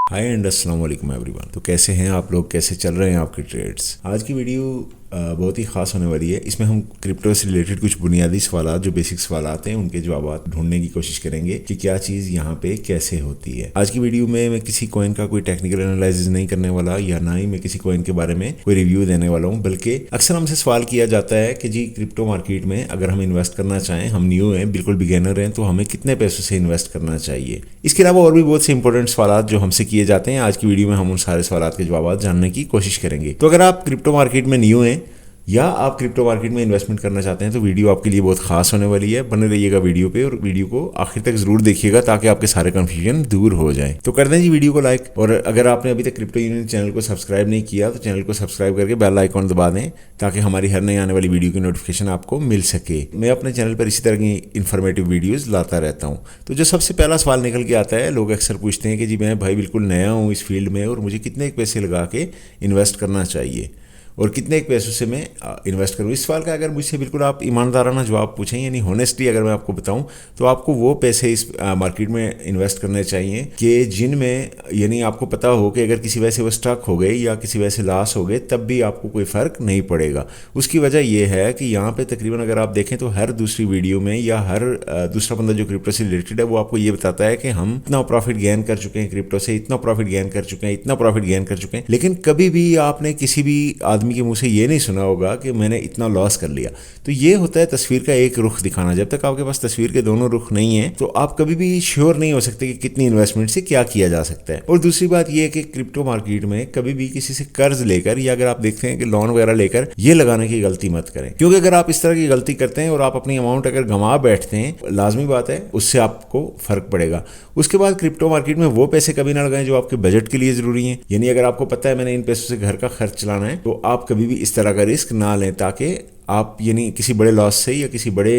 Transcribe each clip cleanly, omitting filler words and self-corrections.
हाय and अस्सलाम वालेकुम everyone. तो कैसे हैं आप लोग, कैसे चल रहे हैं आपके ट्रेड्स। आज की वीडियो बहुत ही ख़ास होने वाली है। इसमें हम क्रिप्टो से रिलेटेड कुछ बुनियादी सवाल, जो बेसिक सवाल हैं, उनके जवाब ढूंढने की कोशिश करेंगे कि क्या चीज़ यहाँ पे कैसे होती है। आज की वीडियो में मैं किसी कॉइन का कोई टेक्निकल एनालिसिस नहीं करने वाला, या ना ही मैं किसी कॉइन के बारे में कोई रिव्यू देने वाला हूँ, बल्कि अक्सर हमसे सवाल किया जाता है कि जी क्रिप्टो मार्केट में अगर हम इन्वेस्ट करना चाहें, हम न्यू हैं, बिल्कुल बिगेनर हैं, तो हमें कितने पैसों से इन्वेस्ट करना चाहिए। इसके अलावा और भी बहुत से इंपॉर्टेंट सवाल जो हमसे किए जाते हैं, आज की वीडियो में हम उन सारे सवाल के जवाब जानने की कोशिश करेंगे। तो अगर आप क्रिप्टो मार्केट में न्यू हैं या आप क्रिप्टो मार्केट में इन्वेस्टमेंट करना चाहते हैं तो वीडियो आपके लिए बहुत खास होने वाली है। बने रहिएगा वीडियो पे और वीडियो को आखिर तक जरूर देखिएगा ताकि आपके सारे कंफ्यूजन दूर हो जाए। तो कर दें जी वीडियो को लाइक, और अगर आपने अभी तक क्रिप्टो यूनियन चैनल को सब्सक्राइब नहीं किया तो चैनल को सब्सक्राइब करके बेल आइकॉन दबा दें ताकि हमारी हर नई आने वाली वीडियो की नोटिफिकेशन आपको मिल सके। मैं अपने चैनल पर इसी तरह की इन्फॉर्मेटिव वीडियोज़ लाता रहता हूँ। तो जो सबसे पहला सवाल निकल के आता है, लोग अक्सर पूछते हैं कि जी मैं भाई बिल्कुल नया हूँ इस फील्ड में और मुझे कितने पैसे लगा के इन्वेस्ट करना चाहिए और कितने एक पैसों से मैं इन्वेस्ट करूँ। इस सवाल का अगर मुझसे बिल्कुल आप ईमानदाराना जवाब पूछें, यानी होनेस्टली अगर मैं आपको बताऊं, तो आपको वो पैसे इस मार्केट में इन्वेस्ट करने चाहिए कि जिनमें यानी आपको पता हो कि अगर किसी वजह से वो स्टक हो गए या किसी वजह से लॉस हो गए तब भी आपको कोई फ़र्क नहीं पड़ेगा। उसकी वजह ये है कि यहाँ पर तकरीबन अगर आप देखें तो हर दूसरी वीडियो में या हर दूसरा बंदा जो क्रिप्टो से रिलेटेड है वो आपको ये बताता है कि हम इतना प्रॉफिट गेन कर चुके हैं क्रिप्टो से, इतना प्रॉफिट गेन कर चुके हैं, इतना प्रॉफिट गेन कर चुके हैं। लेकिन कभी भी आपने किसी भी आदमी के मुंह से ये नहीं सुना होगा कि मैंने इतना लॉस कर लिया। तो ये होता है तस्वीर का एक रुख दिखाना। जब तक आपके पास तस्वीर के दोनों रुख नहीं है तो आप कभी भी श्योर नहीं हो सकते कि कितनी इन्वेस्टमेंट से क्या किया जा सकता है। और दूसरी बात ये है कि क्रिप्टो मार्केट में कभी भी किसी से कर्ज लेकर या अगर आप देखते हैं कि लोन वगैरह लेकर ये लगाने की गलती मत करें, क्योंकि अगर आप इस तरह की गलती करते हैं और आप अपनी अमाउंट अगर गंवा बैठते हैं, लाजमी बात है उससे आपको फर्क पड़ेगा। उसके बाद क्रिप्टो मार्केट में वो पैसे कभी ना लगाएं जो आपके बजट के लिए जरूरी हैं। यानी अगर आपको पता है मैंने इन पैसों से घर का खर्च चलाना है तो आप कभी भी इस तरह का रिस्क ना लें ताकि आप यानी किसी बड़े लॉस से या किसी बड़े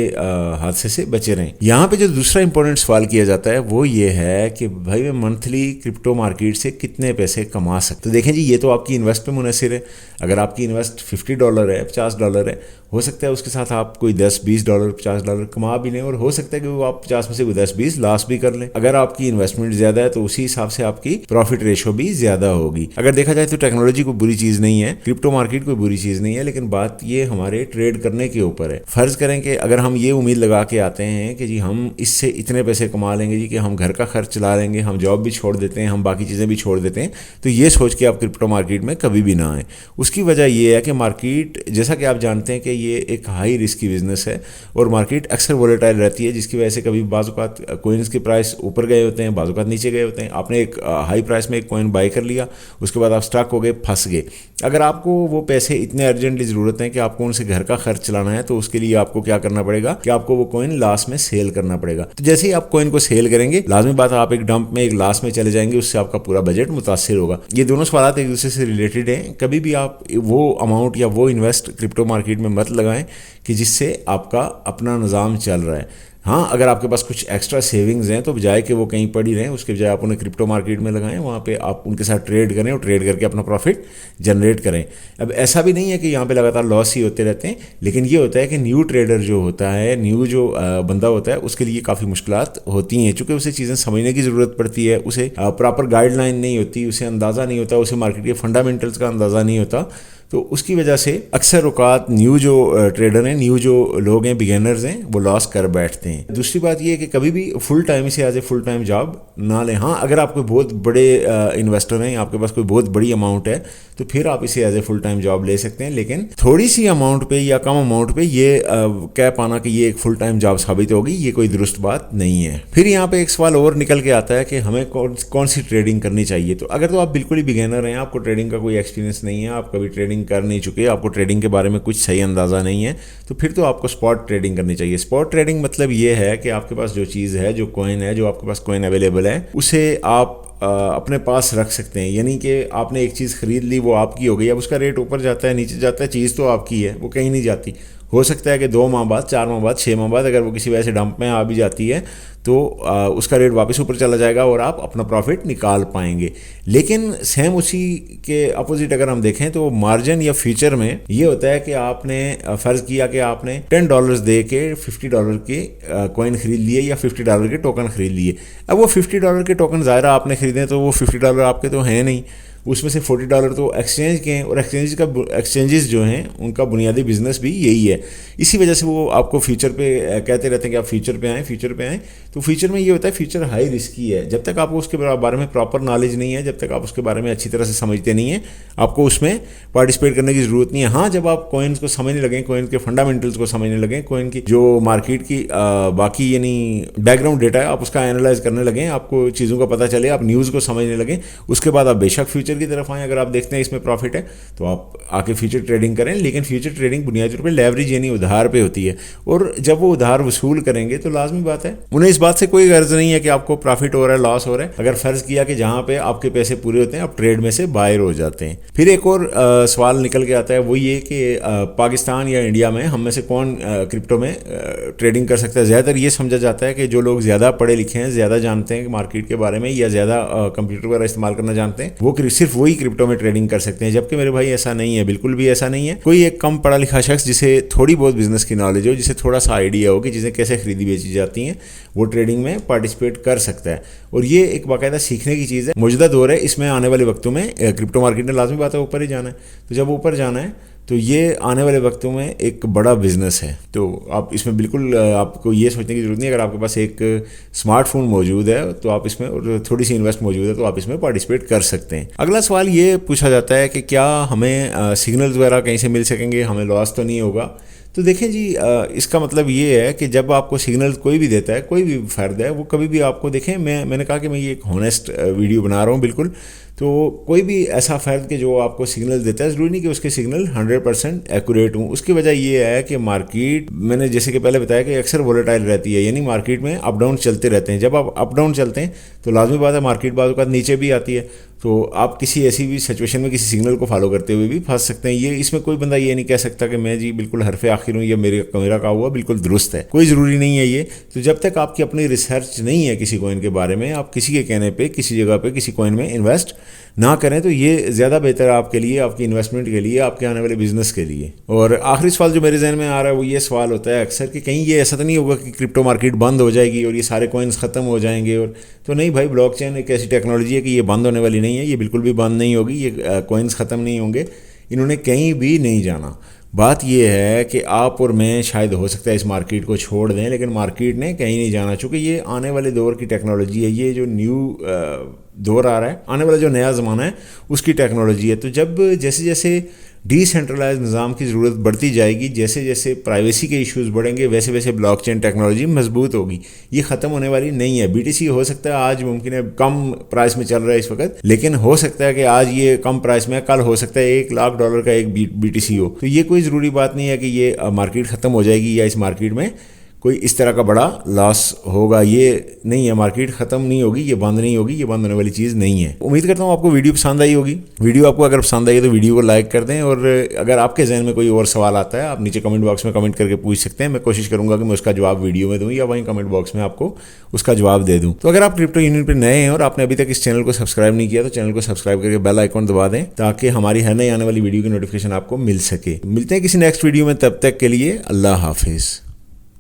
हादसे से बचे रहें। यहाँ पे जो दूसरा इंपॉर्टेंट सवाल किया जाता है वो ये है कि भाई मैं मंथली क्रिप्टो मार्केट से कितने पैसे कमा सकता। तो देखें जी, ये तो आपकी इन्वेस्ट पे मुनहसिर है। अगर आपकी इन्वेस्ट $50 है, $50 है, हो सकता है उसके साथ आप कोई $10-20 $50 कमा भी लें, और हो सकता है कि वो आप 50 में से 10-20 लॉस भी कर लें। अगर आपकी इन्वेस्टमेंट ज़्यादा है तो उसी हिसाब से आपकी प्रॉफिट रेशो भी ज़्यादा होगी। अगर देखा जाए तो टेक्नोलॉजी कोई बुरी चीज़ नहीं है, क्रिप्टो मार्केट कोई बुरी चीज़ नहीं है, लेकिन बात ये हमारे ट्रेड करने के ऊपर है। फर्ज करें कि अगर हम ये उम्मीद लगा के आते हैं कि जी हम इससे इतने पैसे कमा लेंगे जी कि हम घर का खर्च चला लेंगे, हम जॉब भी छोड़ देते हैं, हम बाकी चीज़ें भी छोड़ देते हैं, तो ये सोच के आप क्रिप्टो मार्केट में कभी भी ना आए। उसकी वजह ये है कि मार्केट, जैसा कि आप जानते हैं कि ये एक हाई रिस्की बिजनेस है और मार्केट अक्सर वोलेटाइल रहती है, जिसकी वजह से कभी बाज़-औक़ात कोइंस के प्राइस ऊपर गए होते हैं, बाज़-औक़ात नीचे गए होते हैं। आपने एक हाई प्राइस में एक कॉइन बाई कर लिया, उसके बाद आप स्टक हो गए, फंस गए। अगर आपको वो पैसे इतने अर्जेंटली ज़रूरत है कि आपको उनसे घर का खर्च चलाना है तो उसके लिए आपको क्या करना पड़ेगा कि आपको वो कॉइन लास्ट में सेल करना पड़ेगा। तो जैसे ही आप कॉइन को सेल करेंगे, लाजमी बात आप एक डंप में, एक लास्ट में चले जाएंगे, उससे आपका पूरा बजट मुतासिर होगा। ये दोनों सवाल एक दूसरे से रिलेटेड हैं। कभी भी आप वो अमाउंट या वो इन्वेस्ट क्रिप्टो मार्केट में मत लगाएं कि जिससे आपका अपना निज़ाम चल रहा है। हाँ, अगर आपके पास कुछ एक्स्ट्रा सेविंग्स हैं तो बजाय कि वो कहीं पड़ी रहें, उसके बजाय आप उन्हें क्रिप्टो मार्केट में लगाएं, वहाँ पे आप उनके साथ ट्रेड करें और ट्रेड करके अपना प्रॉफिट जनरेट करें। अब ऐसा भी नहीं है कि यहाँ पे लगातार लॉस ही होते रहते हैं, लेकिन ये होता है कि न्यू ट्रेडर जो होता है, न्यू जो बंदा होता है, उसके लिए काफ़ी मुश्किलात होती हैं, चूँकि उसे चीज़ें समझने की ज़रूरत पड़ती है, उसे प्रॉपर गाइडलाइन नहीं होती, उसे अंदाज़ा नहीं होता, उसे मार्केट के फंडामेंटल्स का अंदाज़ा नहीं होता। तो उसकी वजह से अक्सर औकात न्यू जो ट्रेडर हैं, न्यू जो लोग हैं, बिगेनर्स हैं, वो लॉस कर बैठते हैं। दूसरी बात ये है कि कभी भी फुल टाइम इसे as a full time job ना लें। हाँ, अगर आप कोई बहुत बड़े इन्वेस्टर हैं, आपके पास कोई बहुत बड़ी अमाउंट है, तो फिर आप इसे as a full time job ले सकते हैं, लेकिन थोड़ी सी अमाउंट पे या कम अमाउंट पे ये कह पाना कि ये एक फुल टाइम जॉब साबित होगी, ये कोई दुरुस्त बात नहीं है। फिर यहाँ पे एक सवाल और निकल के आता है कि हमें कौन सी ट्रेडिंग करनी चाहिए। तो अगर तो आप बिल्कुल ही बिगेनर हैं, आपको ट्रेडिंग का कोई एक्सपीरियंस नहीं है, आप कभी ट्रेडिंग कर नहीं चुके, आपको ट्रेडिंग के बारे में कुछ सही अंदाज़ा नहीं है, तो फिर तो आपको स्पॉट ट्रेडिंग करनी चाहिए। स्पॉट ट्रेडिंग मतलब ये है कि आपके पास जो चीज़ है, जो कॉइन है, जो आपके पास कॉइन अवेलेबल है, उसे आप अपने पास रख सकते हैं। यानी कि आपने एक चीज़ खरीद ली, वो आपकी हो गई, अब उसका रेट ऊपर जाता है, नीचे जाता है, चीज़ तो आपकी है, वो कहीं नहीं जाती, ہو سکتا ہے کہ 2 ماہ بعد 4 ماہ بعد 6 ماہ بعد اگر وہ کسی وجہ سے ڈمپ میں آ بھی جاتی ہے تو اس کا ریٹ واپس اوپر چلا جائے گا اور آپ اپنا پروفٹ نکال پائیں گے. لیکن سیم اسی کے اپوزٹ اگر ہم دیکھیں تو مارجن یا فیوچر میں یہ ہوتا ہے کہ آپ نے فرض کیا کہ آپ نے $10 دے کے $50 کے کوئن خرید لیے یا $50 کے ٹوکن خرید لیے. اب وہ $50 کے ٹوکن ظاہرہ آپ نے خریدے تو وہ $50 آپ کے تو ہیں نہیں, اس میں سے $40 تو ایکسچینج کے ہیں, اور ایکسچینجز جو ہیں ان کا بنیادی بزنس بھی یہی ہے. اسی وجہ سے وہ آپ کو فیوچر پہ کہتے رہتے ہیں کہ آپ فیوچر پہ آئیں. تو فیوچر میں یہ ہوتا ہے فیوچر ہائی رسکی ہے. جب تک آپ کو اس کے بارے میں پراپر نالج نہیں ہے, جب تک آپ اس کے بارے میں اچھی طرح سے سمجھتے نہیں ہیں, آپ کو اس میں پارٹیسپیٹ کرنے کی ضرورت نہیں ہے. ہاں جب آپ کوئنس کو سمجھنے لگیں, کوئن کے فنڈامنٹلس کو سمجھنے لگیں, کوئن کی جو مارکیٹ کی باقی یعنی بیک گراؤنڈ ڈیٹا ہے آپ اس کا اینالائز کرنے لگیں, آپ کو چیزوں کا پتہ چلے, آپ نیوز کو سمجھنے لگیں, اس کے بعد آپ بے شک فیوچر کی طرف آئیں. اگر آپ دیکھتے ہیں اس میں پروفٹ ہے تو آپ آ کے فیوچر ٹریڈنگ کریں. لیکن فیوچر ٹریڈنگ بنیادی طور پہ لیوریج یعنی ادھار پہ ہوتی ہے, اور جب وہ ادھار وصول کریں گے تو لازمی بات ہے انہیں اس بات سے کوئی غرض نہیں ہے کہ آپ کو پروفٹ ہو رہا ہے لاس ہو رہا ہے. اگر فرض کیا کہ جہاں پہ آپ کے پیسے پورے ہوتے ہیں آپ ٹریڈ میں سے باہر ہو جاتے ہیں. پھر ایک اور سوال نکل کے آتا ہے, وہ یہ کہ پاکستان یا انڈیا میں ہم میں سے کون کرپٹو میں ٹریڈنگ کر سکتا ہے. زیادہ تر یہ سمجھا جاتا ہے کہ جو لوگ زیادہ پڑھے لکھے ہیں, زیادہ جانتے ہیں مارکیٹ کے بارے میں, یا زیادہ کمپیوٹر وغیرہ استعمال کرنا جانتے ہیں, وہ صرف وہی کرپٹو میں ٹریڈنگ کر سکتے ہیں. جبکہ میرے بھائی ایسا نہیں ہے, بالکل بھی ایسا نہیں ہے. کوئی ایک کم پڑھا لکھا شخص جسے تھوڑی بہت بزنس کی نالج ہو, جسے تھوڑا سا آئیڈیا ہو کہ چیزیں کیسے خریدی بیچی جاتی ہیں, وہ ٹریڈنگ میں پارٹیسپیٹ کر سکتا ہے. اور یہ ایک باقاعدہ سیکھنے کی چیز ہے. موجودہ دور ہے, اس میں آنے والے وقتوں میں کرپٹو مارکیٹ نے لازمی بات ہے اوپر ہی جانا ہے. تو جب اوپر جانا ہے تو یہ آنے والے وقتوں میں ایک بڑا بزنس ہے. تو آپ اس میں بالکل آپ کو یہ سوچنے کی ضرورت نہیں. اگر آپ کے پاس ایک اسمارٹ فون موجود ہے تو آپ اس میں, اور تھوڑی سی انویسٹ موجود ہے تو آپ اس میں پارٹیسپیٹ کر سکتے ہیں. اگلا سوال یہ پوچھا جاتا ہے کہ کیا ہمیں سگنلز وغیرہ کہیں سے مل سکیں گے, ہمیں لاس تو نہیں ہوگا. تو دیکھیں جی, اس کا مطلب یہ ہے کہ جب آپ کو سگنل کوئی بھی دیتا ہے, کوئی بھی فرد ہے, وہ کبھی بھی آپ کو دیکھیں, میں نے کہا کہ میں یہ ایک ہونیسٹ ویڈیو بنا رہا ہوں بالکل. تو کوئی بھی ایسا فرد کہ جو آپ کو سگنل دیتا ہے, ضروری نہیں کہ اس کے سگنل 100% ایکوریٹ ہوں. اس کی وجہ یہ ہے کہ مارکیٹ, میں نے جیسے کہ پہلے بتایا کہ اکثر وولیٹائل رہتی ہے, یعنی مارکیٹ میں اپ ڈاؤن چلتے رہتے ہیں. جب آپ اپ ڈاؤن چلتے ہیں تو لازمی بات ہے مارکیٹ بعض اوقات نیچے بھی آتی ہے. تو آپ کسی ایسی بھی سچویشن میں کسی سگنل کو فالو کرتے ہوئے بھی پھنس سکتے ہیں. یہ اس میں کوئی بندہ یہ نہیں کہہ سکتا کہ میں جی بالکل حرف آخر ہوں, یہ میرا کہا ہوا بالکل درست ہے. کوئی ضروری نہیں ہے یہ. تو جب تک آپ کی اپنی ریسرچ نہیں ہے کسی کوئن کے بارے میں, آپ کسی کے کہنے پہ کسی جگہ پہ کسی کوئن میں انویسٹ نہ کریں, تو یہ زیادہ بہتر ہے آپ کے لیے, آپ کی انویسٹمنٹ کے لیے, آپ کے آنے والے بزنس کے لیے. اور آخری سوال جو میرے ذہن میں آ رہا ہے وہ یہ سوال ہوتا ہے اکثر کہ کہیں یہ ایسا تو نہیں ہوگا کہ کرپٹو مارکیٹ بند ہو جائے گی اور یہ سارے کوئنس ختم ہو جائیں گے. اور تو نہیں بھائی, بلاک چین ایک ایسی ٹیکنالوجی ہے کہ یہ بند ہونے والی نہیں ہے, یہ بالکل بھی بند نہیں ہوگی, یہ کوئنس ختم نہیں ہوں گے, انہوں نے کہیں بھی نہیں جانا. بات یہ ہے کہ آپ اور میں شاید ہو سکتا ہے اس مارکیٹ کو چھوڑ دیں, لیکن مارکیٹ نے کہیں نہیں جانا, چونکہ یہ آنے والے دور کی ٹیکنالوجی ہے. یہ جو نیو دور آ رہا ہے, آنے والا جو نیا زمانہ ہے اس کی ٹیکنالوجی ہے. تو جب جیسے جیسے ڈی سینٹرلائز نظام کی ضرورت بڑھتی جائے گی, جیسے جیسے پرائیویسی کے ایشوز بڑھیں گے, ویسے ویسے بلاک چین ٹیکنالوجی مضبوط ہوگی. یہ ختم ہونے والی نہیں ہے. BTC ہو سکتا ہے آج ممکن ہے کم پرائس میں چل رہا ہے اس وقت, لیکن ہو سکتا ہے کہ آج یہ کم پرائس میں, کل ہو سکتا ہے $1,00,000 کا ایک BTC ہو. تو یہ کوئی ضروری بات نہیں ہے کہ یہ مارکیٹ ختم ہو جائے گی یا اس مارکیٹ میں کوئی اس طرح کا بڑا لاس ہوگا. یہ نہیں ہے, مارکیٹ ختم نہیں ہوگی, یہ بند نہیں ہوگی, یہ بند ہونے والی چیز نہیں ہے. امید کرتا ہوں آپ کو ویڈیو پسند آئی ہوگی. ویڈیو آپ کو اگر پسند آئی ہے تو ویڈیو کو لائک کر دیں, اور اگر آپ کے ذہن میں کوئی اور سوال آتا ہے آپ نیچے کمنٹ باکس میں کمنٹ کر کے پوچھ سکتے ہیں. میں کوشش کروں گا کہ میں اس کا جواب ویڈیو میں دوں یا وہیں کمنٹ باکس میں آپ کو اس کا جواب دے دوں. تو اگر آپ کرپٹو یونین پہ نئے ہیں اور آپ نے ابھی تک اس چینل کو سبسکرائب نہیں کیا تو چینل کو سبسکرائب کر کے بیل آئیکن دبا دیں تاکہ ہماری ہر نئی آنے والی ویڈیو کی نوٹیفیکیشن آپ کو مل سکے. ملتے ہیں کسی نیکسٹ ویڈیو میں, تب تک کے لیے اللہ حافظ.